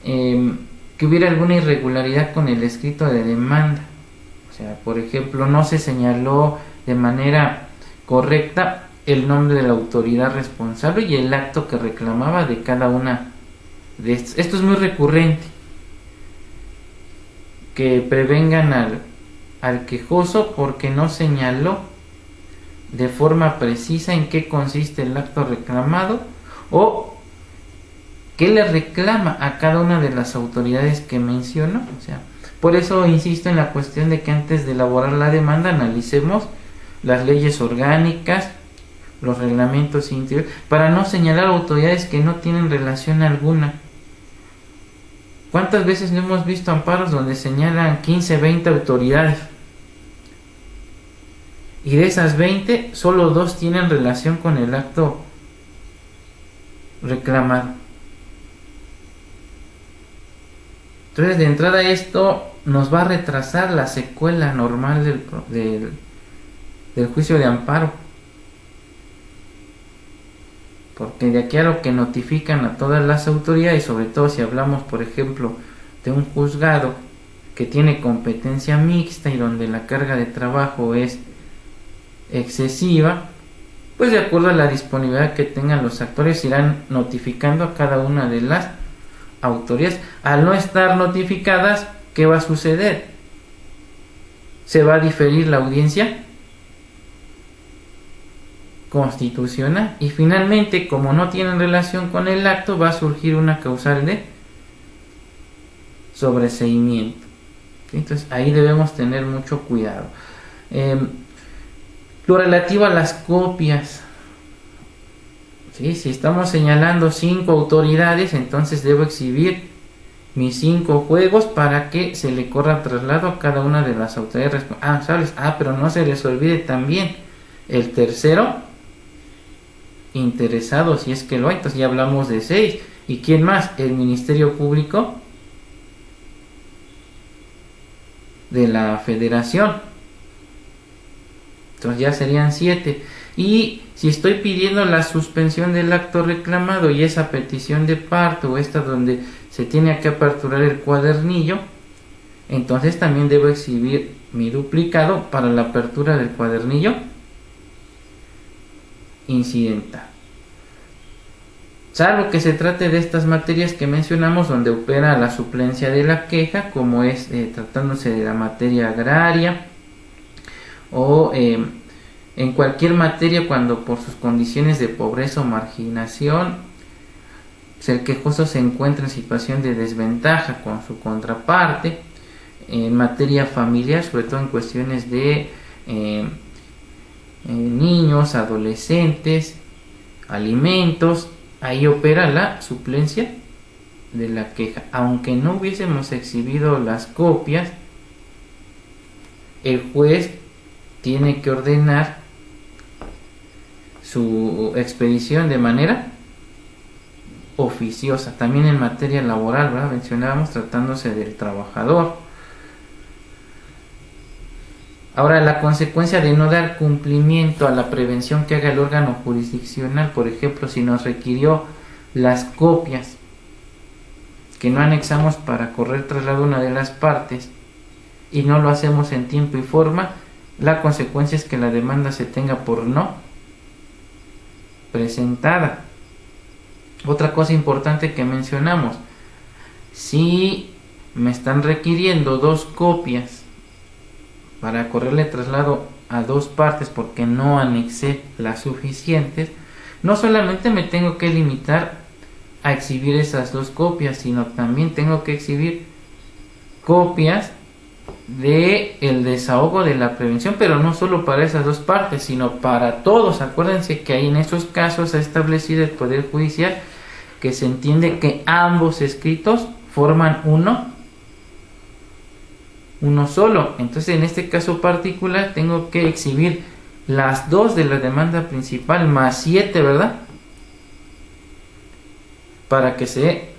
que hubiera alguna irregularidad con el escrito de demanda, o sea, por ejemplo, no se señaló de manera correcta el nombre de la autoridad responsable y el acto que reclamaba de cada una de estos. Esto es muy recurrente, que prevengan al quejoso porque no señaló de forma precisa en qué consiste el acto reclamado o qué le reclama a cada una de las autoridades que mencionó. O sea, por eso insisto en la cuestión de que antes de elaborar la demanda analicemos las leyes orgánicas, los reglamentos interiores, para no señalar autoridades que no tienen relación alguna. ¿Cuántas veces no hemos visto amparos donde señalan 15, 20 autoridades? Y de esas 20, solo 2 tienen relación con el acto reclamado. Entonces, de entrada, esto nos va a retrasar la secuela normal del juicio de amparo. Porque de aquí a lo que notifican a todas las autoridades, sobre todo si hablamos, por ejemplo, de un juzgado que tiene competencia mixta y donde la carga de trabajo es excesiva, pues de acuerdo a la disponibilidad que tengan los actores irán notificando a cada una de las autoridades. Al no estar notificadas, ¿qué va a suceder? Se va a diferir la audiencia constitucional y finalmente, como no tienen relación con el acto, va a surgir una causal de sobreseimiento. Entonces ahí debemos tener mucho cuidado. Lo relativo a las copias, ¿sí? Si estamos señalando 5 autoridades, entonces debo exhibir mis 5 juegos para que se le corra traslado a cada una de las autoridades. ¿Sabes? Pero no se les olvide también el tercero interesado, si es que lo hay. Entonces ya hablamos de 6. ¿Y quién más? El Ministerio Público de la Federación. Entonces ya serían 7. Y si estoy pidiendo la suspensión del acto reclamado y esa petición de parte o esta donde se tiene que aperturar el cuadernillo, entonces también debo exhibir mi duplicado para la apertura del cuadernillo incidental. Salvo que se trate de estas materias que mencionamos donde opera la suplencia de la queja, como es tratándose de la materia agraria o en cualquier materia cuando por sus condiciones de pobreza o marginación el quejoso se encuentra en situación de desventaja con su contraparte, en materia familiar, sobre todo en cuestiones de niños, adolescentes, alimentos, ahí opera la suplencia de la queja. Aunque no hubiésemos exhibido las copias, el juez tiene que ordenar su expedición de manera oficiosa. También en materia laboral, ¿verdad? Mencionábamos tratándose del trabajador. Ahora, la consecuencia de no dar cumplimiento a la prevención que haga el órgano jurisdiccional, por ejemplo, si nos requirió las copias que no anexamos para correr traslado a una de las partes y no lo hacemos en tiempo y forma, la consecuencia es que la demanda se tenga por no presentada. Otra cosa importante que mencionamos, si me están requiriendo 2 copias para correrle traslado a 2 partes porque no anexé las suficientes, no solamente me tengo que limitar a exhibir esas 2 copias, sino también tengo que exhibir copias de el desahogo de la prevención, pero no solo para esas 2 partes, sino para todos. Acuérdense que ahí en estos casos ha establecido el Poder Judicial que se entiende que ambos escritos forman uno solo. Entonces en este caso particular tengo que exhibir las 2 de la demanda principal más 7, ¿verdad? Para que se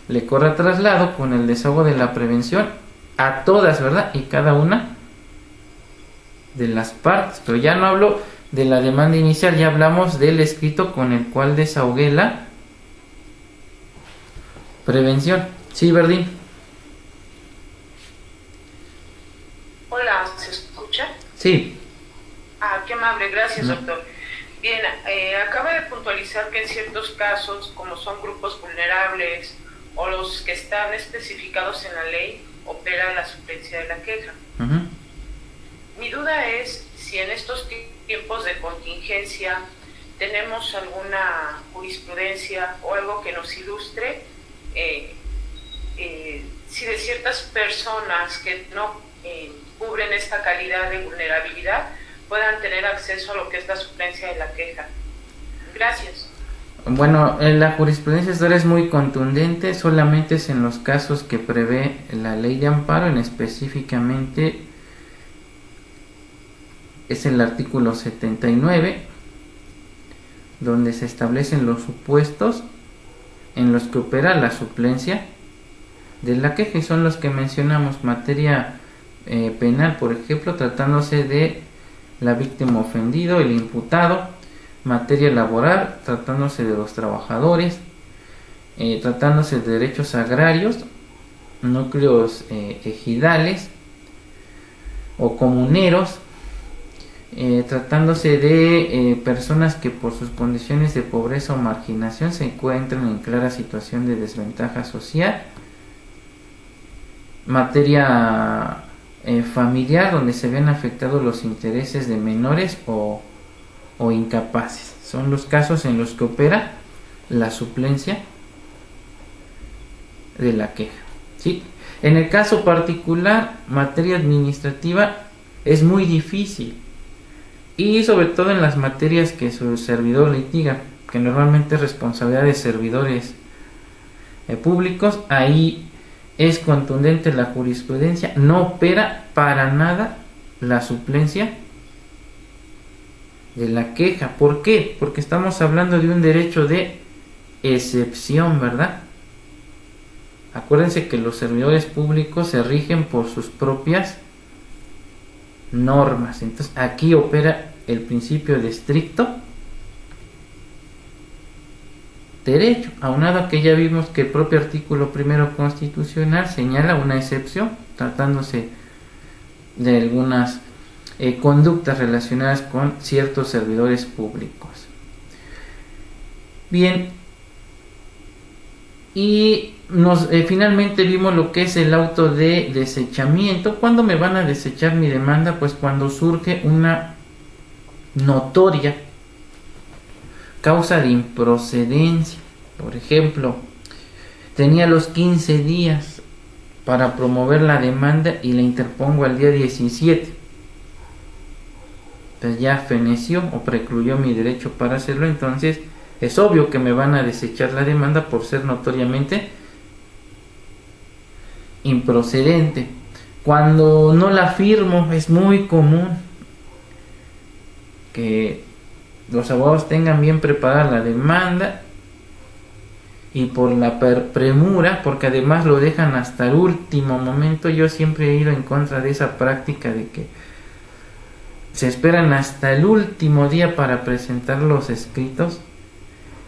le corra traslado con el desahogo de la prevención a todas, ¿verdad? Y cada una de las partes. Pero ya no hablo de la demanda inicial, ya hablamos del escrito con el cual desahogué la prevención. Sí, Verdín. Hola, ¿se escucha? Sí. Qué amable, gracias, No. doctor. Bien, acaba de puntualizar que en ciertos casos, como son grupos vulnerables o los que están especificados en la ley, opera la suplencia de la queja. Mi duda es si en estos tiempos de contingencia tenemos alguna jurisprudencia o algo que nos ilustre si de ciertas personas que no cubren esta calidad de vulnerabilidad puedan tener acceso a lo que es la suplencia de la queja. Gracias. Bueno, la jurisprudencia ahora es muy contundente, solamente es en los casos que prevé la ley de amparo, en específicamente es el artículo 79, donde se establecen los supuestos en los que opera la suplencia de la queja, y son los que mencionamos: materia penal, por ejemplo, tratándose de la víctima ofendido, el imputado, materia laboral, tratándose de los trabajadores, tratándose de derechos agrarios, núcleos ejidales o comuneros, tratándose de personas que por sus condiciones de pobreza o marginación se encuentran en clara situación de desventaja social, materia familiar, donde se ven afectados los intereses de menores o incapaces. Son los casos en los que opera la suplencia de la queja, ¿sí? En el caso particular, materia administrativa, es muy difícil, y sobre todo en las materias que su servidor litiga, que normalmente es responsabilidad de servidores públicos. Ahí es contundente la jurisprudencia, no opera para nada la suplencia de la queja. ¿Por qué? Porque estamos hablando de un derecho de excepción, ¿verdad? Acuérdense que los servidores públicos se rigen por sus propias normas. Entonces aquí opera el principio de estricto derecho, aunado a que ya vimos que el propio artículo primero constitucional señala una excepción tratándose de algunas conductas relacionadas con ciertos servidores públicos. Bien, y finalmente vimos lo que es el auto de desechamiento. ¿Cuándo me van a desechar mi demanda? Pues cuando surge una notoria causa de improcedencia. Por ejemplo, tenía los 15 días para promover la demanda y la interpongo al día 17. Entonces ya feneció o precluyó mi derecho para hacerlo. Entonces es obvio que me van a desechar la demanda por ser notoriamente improcedente. Cuando no la firmo, es muy común que los abogados tengan bien preparada la demanda y por la premura, porque además lo dejan hasta el último momento. Yo siempre he ido en contra de esa práctica de que se esperan hasta el último día para presentar los escritos,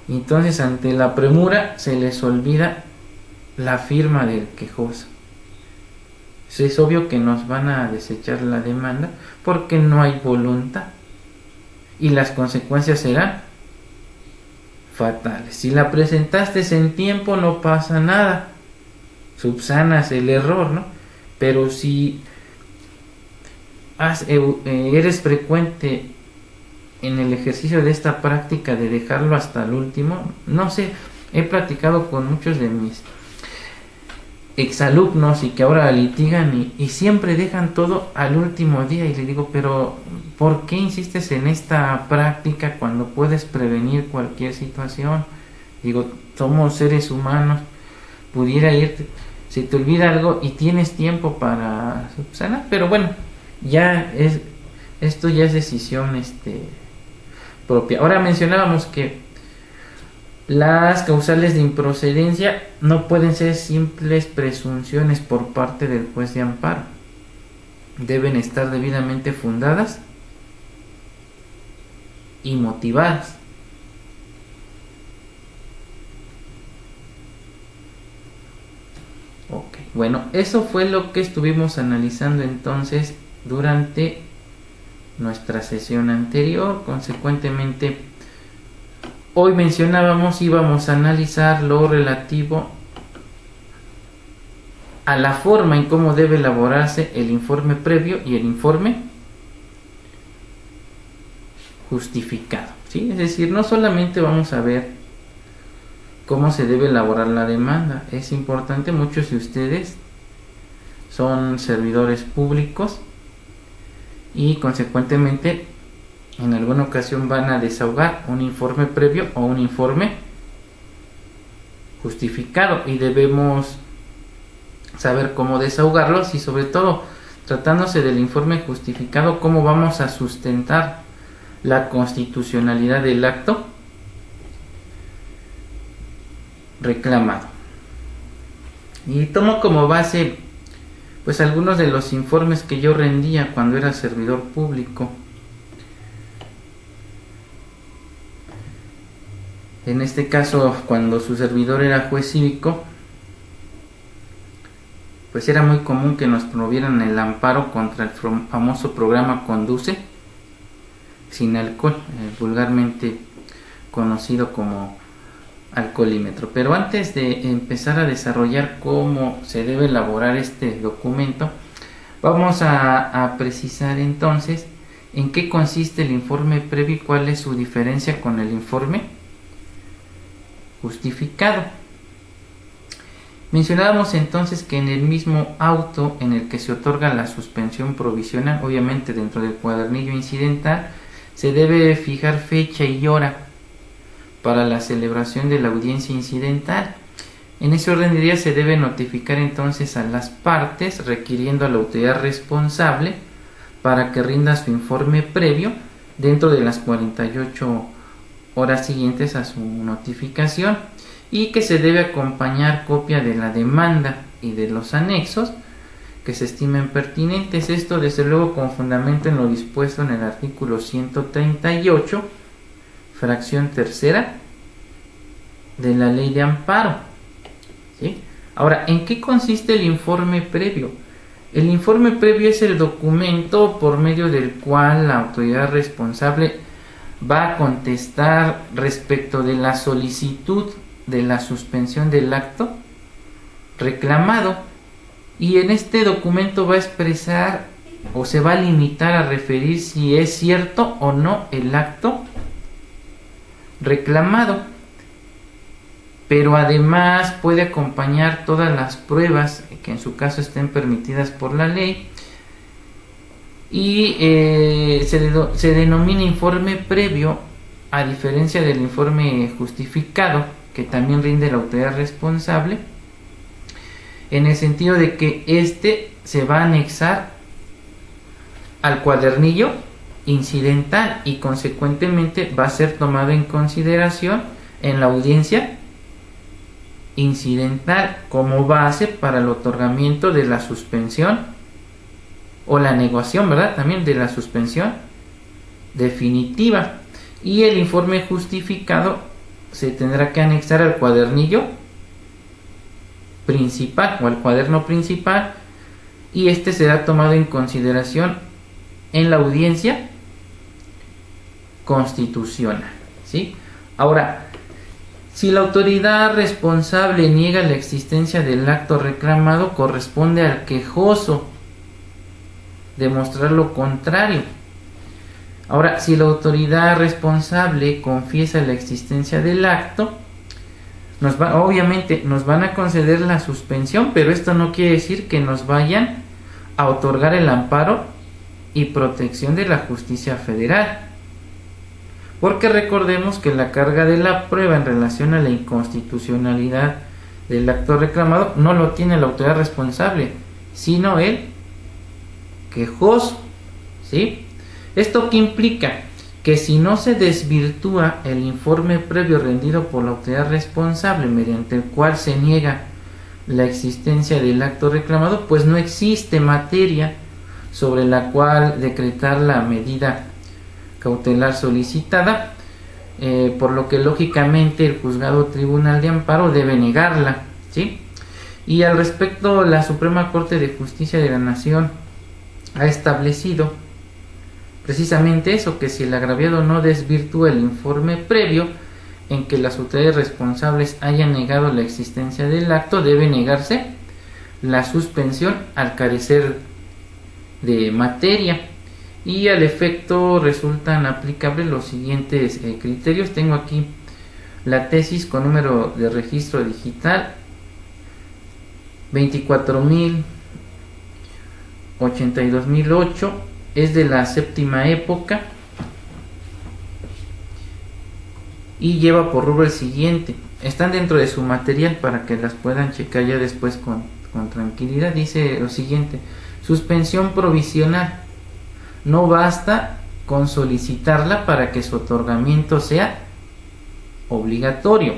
y entonces ante la premura se les olvida la firma del quejoso. Es obvio que nos van a desechar la demanda porque no hay voluntad y las consecuencias serán fatales. Si la presentaste en tiempo, no pasa nada, subsanas el error, ¿no? Pero si eres frecuente en el ejercicio de esta práctica de dejarlo hasta el último, no sé, he platicado con muchos de mis exalumnos y que ahora litigan y siempre dejan todo al último día, y le digo, pero ¿por qué insistes en esta práctica cuando puedes prevenir cualquier situación? Digo, somos seres humanos, pudiera irte, se te olvida algo y tienes tiempo para subsanar, pero bueno, esto ya es decisión propia. Ahora mencionábamos que las causales de improcedencia no pueden ser simples presunciones por parte del juez de amparo. Deben estar debidamente fundadas y motivadas. Ok, bueno, eso fue lo que estuvimos analizando entonces durante nuestra sesión anterior. Consecuentemente, hoy íbamos a analizar lo relativo a la forma en cómo debe elaborarse el informe previo y el informe justificado, ¿sí? Es decir, no solamente vamos a ver cómo se debe elaborar la demanda. Es importante, muchos de ustedes son servidores públicos y consecuentemente en alguna ocasión van a desahogar un informe previo o un informe justificado, y debemos saber cómo desahogarlos, y sobre todo, tratándose del informe justificado, cómo vamos a sustentar la constitucionalidad del acto reclamado. Y tomo como base pues algunos de los informes que yo rendía cuando era servidor público. En este caso, cuando su servidor era juez cívico, pues era muy común que nos promovieran el amparo contra el famoso programa Conduce sin alcohol, vulgarmente conocido como alcoholímetro. Pero antes de empezar a desarrollar cómo se debe elaborar este documento, vamos a precisar entonces en qué consiste el informe previo y cuál es su diferencia con el informe justificado. Mencionábamos entonces que en el mismo auto en el que se otorga la suspensión provisional, obviamente dentro del cuadernillo incidental, se debe fijar fecha y hora para la celebración de la audiencia incidental. En ese orden de días se debe notificar entonces a las partes, requiriendo a la autoridad responsable para que rinda su informe previo dentro de las 48 horas siguientes a su notificación, y que se debe acompañar copia de la demanda y de los anexos que se estimen pertinentes. Esto desde luego con fundamento en lo dispuesto en el artículo 138, fracción tercera de la ley de amparo. ¿Sí? Ahora, ¿en qué consiste el informe previo? El informe previo es el documento por medio del cual la autoridad responsable va a contestar respecto de la solicitud de la suspensión del acto reclamado, y en este documento va a expresar o se va a limitar a referir si es cierto o no el acto reclamado, pero además puede acompañar todas las pruebas que en su caso estén permitidas por la ley, y se denomina informe previo, a diferencia del informe justificado que también rinde la autoridad responsable, en el sentido de que este se va a anexar al cuadernillo incidental y consecuentemente va a ser tomado en consideración en la audiencia incidental como base para el otorgamiento de la suspensión o la negociación, ¿verdad? También de la suspensión definitiva. Y el informe justificado se tendrá que anexar al cuadernillo principal o al cuaderno principal, y este será tomado en consideración en la audiencia constitucional. ¿Sí? Ahora, si la autoridad responsable niega la existencia del acto reclamado, corresponde al quejoso demostrar lo contrario. Ahora, si la autoridad responsable confiesa la existencia del acto, obviamente nos van a conceder la suspensión, pero esto no quiere decir que nos vayan a otorgar el amparo y protección de la justicia federal, porque recordemos que la carga de la prueba en relación a la inconstitucionalidad del acto reclamado no lo tiene la autoridad responsable, sino el quejoso. ¿Sí? ¿Esto qué implica? Que si no se desvirtúa el informe previo rendido por la autoridad responsable, mediante el cual se niega la existencia del acto reclamado, pues no existe materia sobre la cual decretar la medida cautelar solicitada, por lo que lógicamente el juzgado tribunal de amparo debe negarla. ¿Sí? Y al respecto, la Suprema Corte de Justicia de la Nación ha establecido precisamente eso, que si el agraviado no desvirtúa el informe previo en que las autoridades responsables hayan negado la existencia del acto, debe negarse la suspensión al carecer de materia. Y al efecto resultan aplicables los siguientes criterios. Tengo aquí la tesis con número de registro digital 24.082.008, es de la séptima época y lleva por rubro el siguiente. Están dentro de su material para que las puedan checar ya después con tranquilidad. Dice lo siguiente: suspensión provisional. No basta con solicitarla para que su otorgamiento sea obligatorio,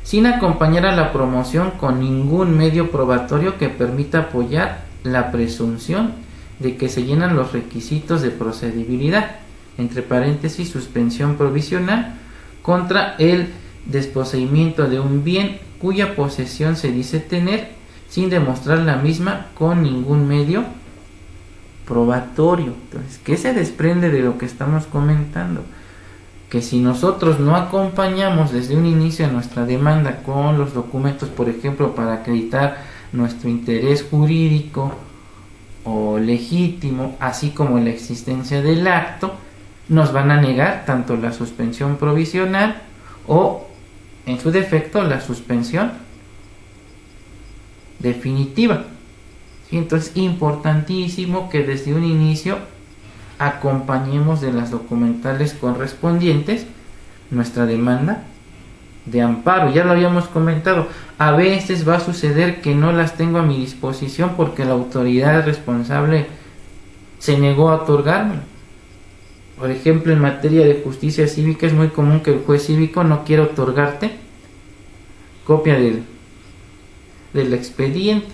sin acompañar a la promoción con ningún medio probatorio que permita apoyar la presunción de que se llenan los requisitos de procedibilidad, entre paréntesis suspensión provisional, contra el desposeimiento de un bien cuya posesión se dice tener sin demostrar la misma con ningún medio probatorio. Entonces, ¿qué se desprende de lo que estamos comentando? Que si nosotros no acompañamos desde un inicio a nuestra demanda con los documentos, por ejemplo, para acreditar nuestro interés jurídico o legítimo, así como la existencia del acto, nos van a negar tanto la suspensión provisional o, en su defecto, la suspensión definitiva. ¿Sí? Entonces, importantísimo que desde un inicio acompañemos de las documentales correspondientes nuestra demanda de amparo. Ya lo habíamos comentado, a veces va a suceder que no las tengo a mi disposición porque la autoridad responsable se negó a otorgármelo. Por ejemplo, en materia de justicia cívica es muy común que el juez cívico no quiera otorgarte copia del expediente.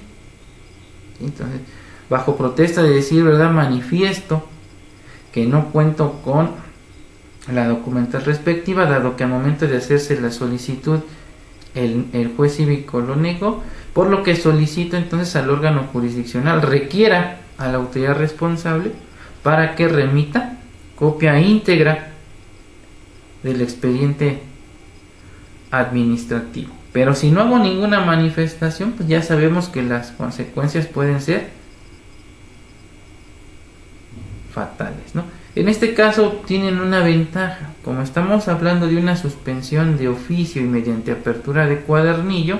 Entonces, bajo protesta de decir verdad, manifiesto que no cuento con la documental respectiva, dado que al momento de hacerse la solicitud el juez cívico lo negó, por lo que solicito entonces al órgano jurisdiccional requiera a la autoridad responsable para que remita copia íntegra del expediente administrativo. Pero si no hago ninguna manifestación, pues ya sabemos que las consecuencias pueden ser fatales, ¿no? En este caso tienen una ventaja, como estamos hablando de una suspensión de oficio y mediante apertura de cuadernillo,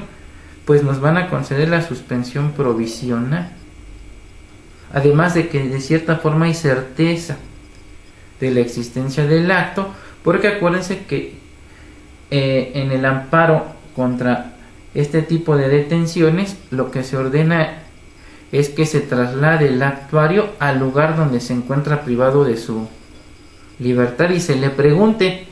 pues nos van a conceder la suspensión provisional. Además de que de cierta forma hay certeza de la existencia del acto, porque acuérdense que en el amparo contra este tipo de detenciones lo que se ordena es que se traslade el actuario al lugar donde se encuentra privado de su libertad y se le pregunte